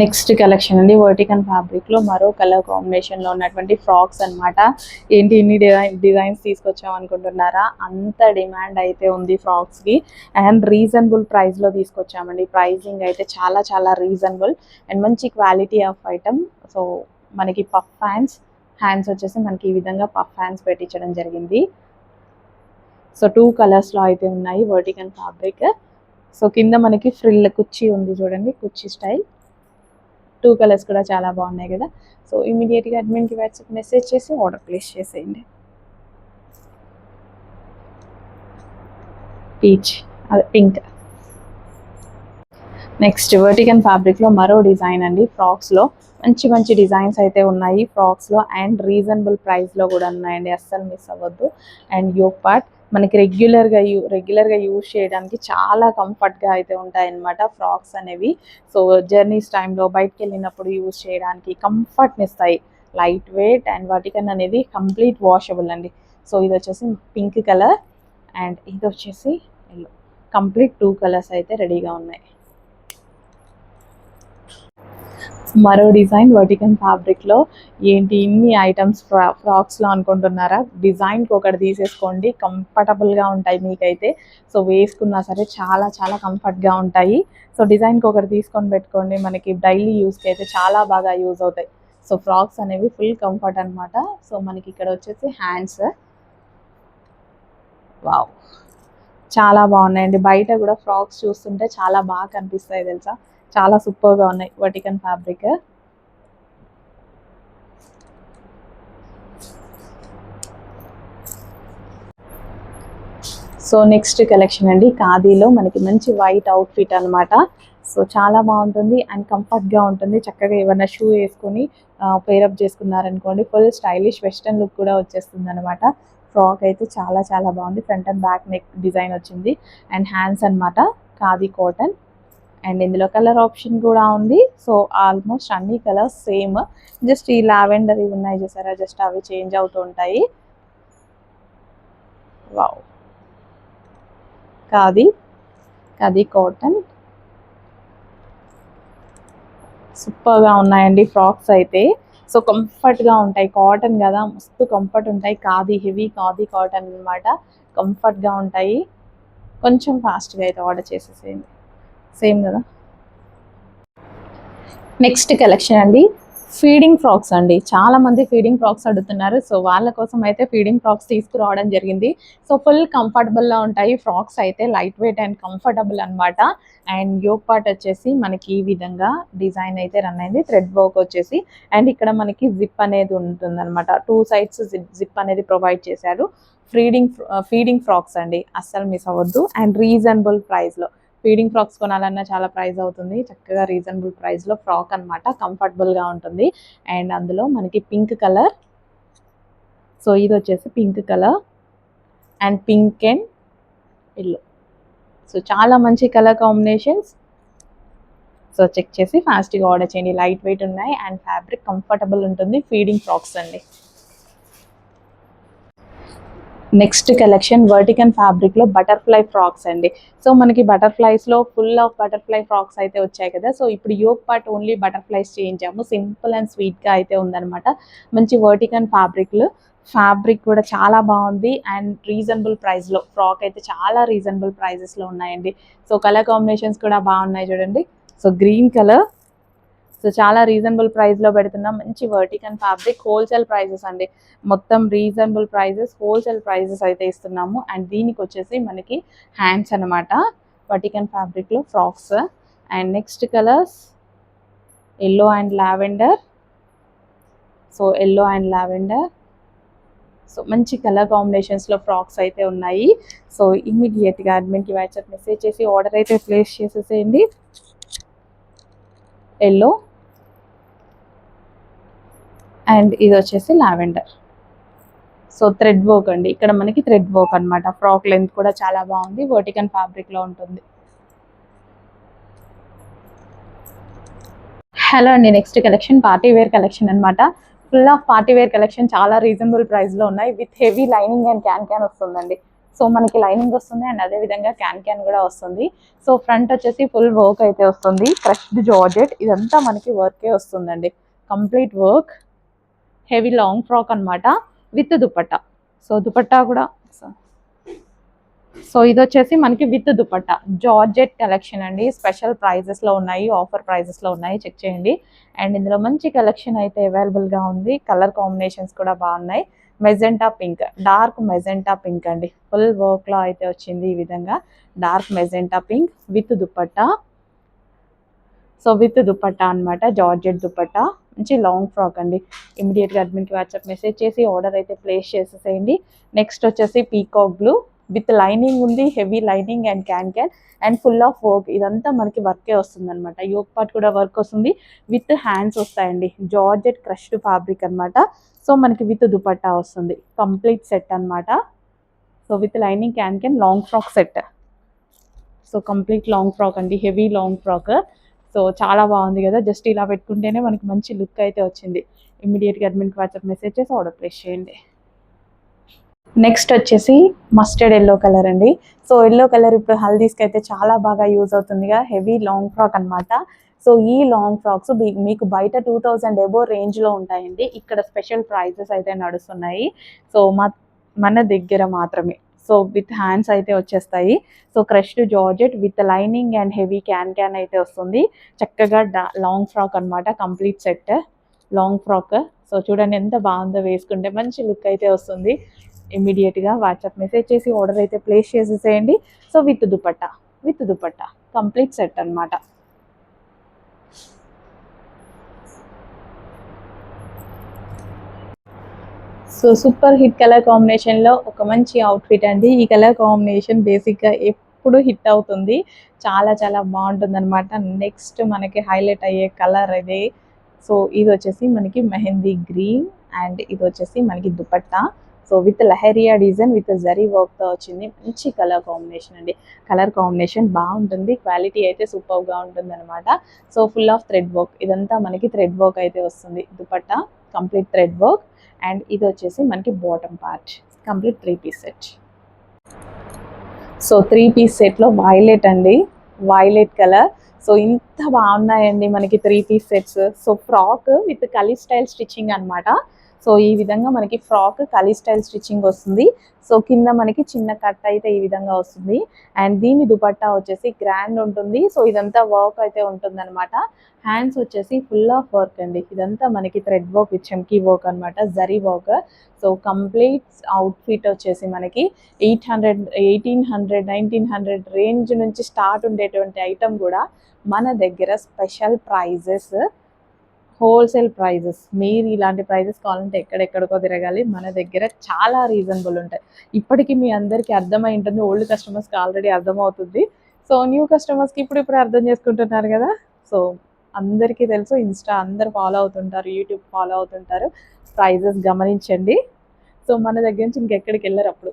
Next collection అండి వర్టికన్ fabric లో మరో కలర్ కాంబినేషన్ లో ఉన్నటువంటి ఫ్రాక్స్ అన్నమాట. ఏంటి ఇన్ని డిజైన్స్ తీసుకొచ్చాం అనుకుంటున్నారా? అంత డిమాండ్ అయితే ఉంది ఫ్రాక్స్ కి అండ్ రీజనబుల్ ప్రైస్ లో తీసుకొచ్చామండి. ప్రైసింగ్ అయితే చాలా చాలా రీజనబుల్ అండ్ మంచి క్వాలిటీ ఆఫ్ ఐటమ్. సో మనకి పఫ్ హ్యాండ్స్ వచ్చేసి మనకి ఈ విధంగా పఫ్ హ్యాండ్స్ పెట్టించడం జరిగింది. సో 2 కలర్స్ లో అయితే ఉన్నాయి వర్టికన్ ఫ్యాబ్రిక్. సో కింద మనకి ఫ్రిల్ కుర్చీ ఉంది చూడండి, కుర్చీ స్టైల్. 2 కలర్స్ కూడా చాలా బాగున్నాయి కదా. సో ఇమీడియట్గా అడ్మిన్కి వాట్సాప్ మెసేజ్ చేసి ఆర్డర్ ప్లేస్ చేసేయండి. పీచ్ అదే పింక్. నెక్స్ట్ వర్టికన్ ఫ్యాబ్రిక్లో మరో డిజైన్ అండి. ఫ్రాక్స్లో మంచి మంచి డిజైన్స్ అయితే ఉన్నాయి ఫ్రాక్స్లో అండ్ రీజనబుల్ ప్రైస్లో కూడా ఉన్నాయండి, అస్సలు మిస్ అవ్వద్దు. అండ్ యోక్ పార్ట్ మనకి రెగ్యులర్గా యూజ్ చేయడానికి చాలా కంఫర్ట్గా అయితే ఉంటాయన్నమాట ఫ్రాక్స్ అనేవి. సో జర్నీస్ టైంలో బయటకు వెళ్ళినప్పుడు యూజ్ చేయడానికి కంఫర్ట్ని ఇస్తాయి. లైట్ వెయిట్ అండ్ వర్టికన్ అనేది కంప్లీట్ వాషబుల్ అండి. సో ఇది వచ్చేసి పింక్ కలర్ అండ్ ఇది వచ్చేసి ఎల్లో. కంప్లీట్ 2 కలర్స్ అయితే రెడీగా ఉన్నాయి. మరో డిజైన్ వర్టికన్ ఫ్యాబ్రిక్లో. ఏంటి ఇన్ని ఐటమ్స్ ఫ్రాక్స్లో అనుకుంటున్నారా? డిజైన్కి ఒకటి తీసేసుకోండి, కంఫర్టబుల్గా ఉంటాయి మీకైతే. సో వేసుకున్నా సరే చాలా చాలా కంఫర్ట్గా ఉంటాయి. సో డిజైన్కి ఒకటి తీసుకొని పెట్టుకోండి, మనకి డైలీ యూస్కి అయితే చాలా బాగా యూజ్ అవుతాయి. సో ఫ్రాక్స్ అనేవి ఫుల్ కంఫర్ట్ అనమాట. సో మనకి ఇక్కడ వచ్చేసి హ్యాండ్స్, వావ్ చాలా బాగున్నాయండి. బయట కూడా ఫ్రాక్స్ చూస్తుంటే చాలా బాగా కనిపిస్తాయి తెలుసా, చాలా సూపర్గా ఉన్నాయి వర్టికన్ ఫ్యాబ్రిక్. సో నెక్స్ట్ కలెక్షన్ అండి, ఖాదీలో మనకి మంచి వైట్ అవుట్ఫిట్ అనమాట. సో చాలా బాగుంటుంది అండ్ కంఫర్ట్గా ఉంటుంది. చక్కగా ఏమైనా షూ వేసుకొని పేరప్ చేసుకున్నారనుకోండి, ఫుల్ స్టైలిష్ వెస్టర్న్ లుక్ కూడా వచ్చేస్తుంది అనమాట. ఫ్రాక్ అయితే చాలా చాలా బాగుంది. Front and back neck design వచ్చింది అండ్ హ్యాండ్స్ అనమాట ఖాదీ కాటన్. అండ్ ఇందులో కలర్ ఆప్షన్ కూడా ఉంది. సో ఆల్మోస్ట్ అన్ని కలర్స్ సేమ్, జస్ట్ ఈ లావెండర్ ఇవి ఉన్నాయి చూసారా, జస్ట్ అవి చేంజ్ అవుతూ ఉంటాయి. వావ్ ఖాదీ కాటన్ సూపర్గా ఉన్నాయండి ఫ్రాక్స్ అయితే. సో కంఫర్ట్గా ఉంటాయి, కాటన్ కదా మస్తు కంఫర్ట్ ఉంటాయి. హెవీ ఖాదీ కాటన్ అనమాట, కంఫర్ట్గా ఉంటాయి. కొంచెం ఫాస్ట్గా అయితే ఆర్డర్ చేసేసేయండి, సేమ్ కదా. నెక్స్ట్ కలెక్షన్ అండి, ఫీడింగ్ ఫ్రాక్స్ అండి. చాలా మంది ఫీడింగ్ ఫ్రాక్స్ అడుగుతున్నారు. సో వాళ్ళ కోసం అయితే ఫీడింగ్ ఫ్రాక్స్ తీసుకురావడం జరిగింది. సో ఫుల్ కంఫర్టబుల్గా ఉంటాయి ఫ్రాక్స్ అయితే, లైట్ వెయిట్ అండ్ కంఫర్టబుల్ అనమాట. అండ్ యోక్ పార్ట్ వచ్చేసి మనకి ఈ విధంగా డిజైన్ అయితే రన్ అయింది, థ్రెడ్ వర్క్ వచ్చేసి. అండ్ ఇక్కడ మనకి జిప్ అనేది ఉంటుంది అనమాట, 2 సైడ్స్ జిప్ అనేది ప్రొవైడ్ చేశారు. ఫీడింగ్ ఫ్రాక్స్ అండి, అస్సలు మిస్ అవ్వద్దు. అండ్ రీజనబుల్ ప్రైస్లో. ఫీడింగ్ ఫ్రాక్స్ కొనాలన్నా చాలా ప్రైస్ అవుతుంది, చక్కగా రీజనబుల్ ప్రైస్లో ఫ్రాక్ అనమాట, కంఫర్టబుల్గా ఉంటుంది. అండ్ అందులో మనకి పింక్ కలర్, సో ఇది వచ్చేసి pink colour and pink and yellow. So చాలా మంచి కలర్ కాంబినేషన్స్. సో చెక్ చేసి ఫాస్ట్గా ఆర్డర్ చేయండి. లైట్ వెయిట్ ఉన్నాయి అండ్ ఫ్యాబ్రిక్ కంఫర్టబుల్ ఉంటుంది. ఫీడింగ్ ఫ్రాక్స్ అండి. నెక్స్ట్ కలెక్షన్ వర్టికన్ ఫ్యాబ్రిక్లో బటర్ఫ్లై ఫ్రాక్స్ అండి. సో మనకి బటర్ఫ్లైస్లో ఫుల్ ఆఫ్ బటర్ఫ్లై ఫ్రాక్స్ అయితే వచ్చాయి కదా. సో ఇప్పుడు యోక్ పార్ట్ ఓన్లీ బటర్ఫ్లైస్ చేయించాము, సింపుల్ అండ్ స్వీట్గా అయితే ఉందన్నమాట. మంచి వర్టికన్ ఫ్యాబ్రిక్ కూడా చాలా బాగుంది అండ్ రీజనబుల్ ప్రైస్లో. ఫ్రాక్ అయితే చాలా రీజనబుల్ ప్రైజెస్లో ఉన్నాయండి. సో కలర్ కాంబినేషన్స్ కూడా బాగున్నాయి చూడండి. సో గ్రీన్ కలర్, సో చాలా రీజనబుల్ ప్రైస్లో పెడుతున్నాం. మంచి వర్టికన్ ఫ్యాబ్రిక్, హోల్సేల్ ప్రైజెస్ అండి, మొత్తం రీజనబుల్ ప్రైజెస్, హోల్సేల్ ప్రైజెస్ అయితే ఇస్తున్నాము. అండ్ దీనికి వచ్చేసి మనకి హ్యాండ్స్ అనమాట వర్టికన్ ఫ్యాబ్రిక్లో frocks. And next colours yellow and lavender. So yellow and lavender, so మంచి కలర్ కాంబినేషన్స్లో ఫ్రాక్స్ అయితే ఉన్నాయి. సో ఇమ్మీడియట్గా అడ్మిన్కి వాట్సాప్ మెసేజ్ చేసి ఆర్డర్ అయితే ప్లేస్ చేసేసేయండి. ఎల్లో అండ్ ఇది వచ్చేసి లావెండర్. సో థ్రెడ్ వర్క్ అండి, ఇక్కడ మనకి థ్రెడ్ వర్క్ అనమాట. ఫ్రాక్ లెంత్ కూడా చాలా బాగుంది, వర్టికన్ ఫ్యాబ్రిక్లో ఉంటుంది. హలో అండి, next collection party wear collection అనమాట. Full of party wear collection, చాలా రీజనబుల్ ప్రైస్లో ఉన్నాయి. With heavy lining and can వస్తుందండి. సో మనకి లైనింగ్ వస్తుంది అండ్ అదే విధంగా క్యాన్ కూడా వస్తుంది. సో ఫ్రంట్ వచ్చేసి ఫుల్ వర్క్ అయితే వస్తుంది, క్రష్డ్ జార్జెట్, ఇదంతా మనకి వర్కే వస్తుందండి, complete work. Heavy long frock అన్నమాట విత్ దుపట్టా. సో దుపట్టా కూడా, సో ఇది వచ్చేసి మనకి విత్ దుపట్టా జార్జెట్ కలెక్షన్ అండి. స్పెషల్ ప్రైజెస్ లో ఉన్నాయి, ఆఫర్ ప్రైజెస్ లో ఉన్నాయి, చెక్ చేయండి. అండ్ ఇందులో మంచి కలెక్షన్ అయితే అవైలబుల్ గా ఉంది. కలర్ కాంబినేషన్స్ కూడా బాగున్నాయి. Magenta pink, dark magenta pink అండి, ఫుల్ వర్క్ లో అయితే వచ్చింది ఈ విధంగా. Dark magenta pink with dupatta. So with dupatta అనమాట, జార్జెట్ దుపట్టా, మంచి లాంగ్ ఫ్రాక్ అండి. ఇమీడియట్గా అడ్మిన్కి వాట్సాప్ మెసేజ్ చేసి ఆర్డర్ అయితే ప్లేస్ చేసేసేయండి. నెక్స్ట్ వచ్చేసి పీకాక్ బ్లూ విత్ లైనింగ్ ఉంది, heavy lining and can and full of work. ఇదంతా మనకి వర్కే వస్తుంది అనమాట. యోక్ పార్ట్ కూడా వర్క్ వస్తుంది, విత్ హ్యాండ్స్ వస్తాయండి. జార్జెట్ క్రష్డ్ ఫ్యాబ్రిక్ అనమాట. సో మనకి విత్ దుపట్టా వస్తుంది, కంప్లీట్ సెట్ అనమాట. So with lining can long frock set. So complete long frock అండి, హెవీ లాంగ్ ఫ్రాక్. సో చాలా బాగుంది కదా, జస్ట్ ఇలా పెట్టుకుంటేనే మనకి మంచి లుక్ అయితే వచ్చింది. ఇమీడియట్గా అడ్మిన్కి వాట్సాప్ మెసేజ్ చేసి ఆర్డర్ ప్లేస్ చేయండి. నెక్స్ట్ వచ్చేసి మస్టర్డ్ ఎల్లో కలర్ అండి. సో ఎల్లో కలర్ ఇప్పుడు హల్దీస్కి అయితే చాలా బాగా యూజ్ అవుతుందిగా, హెవీ లాంగ్ ఫ్రాక్ అనమాట. సో ఈ లాంగ్ ఫ్రాక్స్ మీకు బయట 2000 ఎబో రేంజ్లో ఉంటాయండి. ఇక్కడ స్పెషల్ ప్రైజెస్ అయితే నడుస్తున్నాయి. సో మన దగ్గర మాత్రమే. సో విత్ హ్యాండ్స్ అయితే వచ్చేస్తాయి. So crushed georgette with lining and heavy can అయితే వస్తుంది. చక్కగా లాంగ్ ఫ్రాక్ అనమాట, complete set long frock. So చూడండి ఎంత బాగుందో, వేసుకుంటే మంచి లుక్ అయితే వస్తుంది. ఇమీడియట్గా వాట్సాప్ మెసేజ్ చేసి ఆర్డర్ అయితే ప్లేస్ చేసేసేయండి. So with dupatta complete set అనమాట. సో సూపర్ హిట్ కలర్ కాంబినేషన్లో ఒక మంచి అవుట్ఫిట్ అండి. ఈ కలర్ కాంబినేషన్ బేసిక్గా ఎప్పుడు హిట్ అవుతుంది, చాలా చాలా బాగుంటుంది అనమాట. నెక్స్ట్ మనకి హైలైట్ అయ్యే కలర్ ఇది. సో ఇది వచ్చేసి మనకి మెహందీ గ్రీన్ అండ్ ఇది వచ్చేసి మనకి dupatta. So with lehariya design with zari వర్క్తో వచ్చింది. మంచి కలర్ కాంబినేషన్ అండి, కలర్ కాంబినేషన్ బాగుంటుంది, క్వాలిటీ అయితే సూపర్గా ఉంటుంది అనమాట. So full of thread work, ఇదంతా మనకి థ్రెడ్ వర్క్ అయితే వస్తుంది. Dupatta complete thread work and ఇది వచ్చేసి మనకి bottom part, complete 3 piece set. So 3 piece సెట్లో వైలెట్ అండి, వైలెట్ కలర్. సో ఇంత బాగున్నాయండి మనకి 3 piece sets. So frock with kali style stitching అనమాట. సో ఈ విధంగా మనకి ఫ్రాక్ కలీ స్టైల్ స్టిచ్చింగ్ వస్తుంది. సో కింద మనకి చిన్న కట్ అయితే ఈ విధంగా వస్తుంది అండ్ దీని దుపట్టా వచ్చేసి గ్రాండ్ ఉంటుంది. సో ఇదంతా వర్క్ అయితే ఉంటుంది అనమాట. హ్యాండ్స్ వచ్చేసి ఫుల్ ఆఫ్ వర్క్ అండి, ఇదంతా మనకి థ్రెడ్ వర్క్ విత్ చమ్కీ వర్క్ అనమాట, zari work. So complete outfit వచ్చేసి మనకి 800, 1800, 1900 రేంజ్ నుంచి స్టార్ట్ ఉండేటువంటి ఐటమ్ కూడా మన దగ్గర స్పెషల్ ప్రైజెస్, హోల్సేల్ ప్రైజెస్. మీరు ఇలాంటి ప్రైజెస్ కావాలంటే ఎక్కడెక్కడికో తిరగాలి, మన దగ్గర చాలా రీజనబుల్ ఉంటాయి. ఇప్పటికీ మీ అందరికీ అర్థమై ఉంటుంది, ఓల్డ్ కస్టమర్స్కి ఆల్రెడీ అర్థమవుతుంది. సో న్యూ కస్టమర్స్కి ఇప్పుడు అర్థం చేసుకుంటున్నారు కదా. సో అందరికీ తెలుసు, ఇన్స్టా అందరు ఫాలో అవుతుంటారు, యూట్యూబ్ ఫాలో అవుతుంటారు, ప్రైజెస్ గమనించండి. సో మన దగ్గర నుంచి ఇంకెక్కడికి వెళ్ళరు అప్పుడు.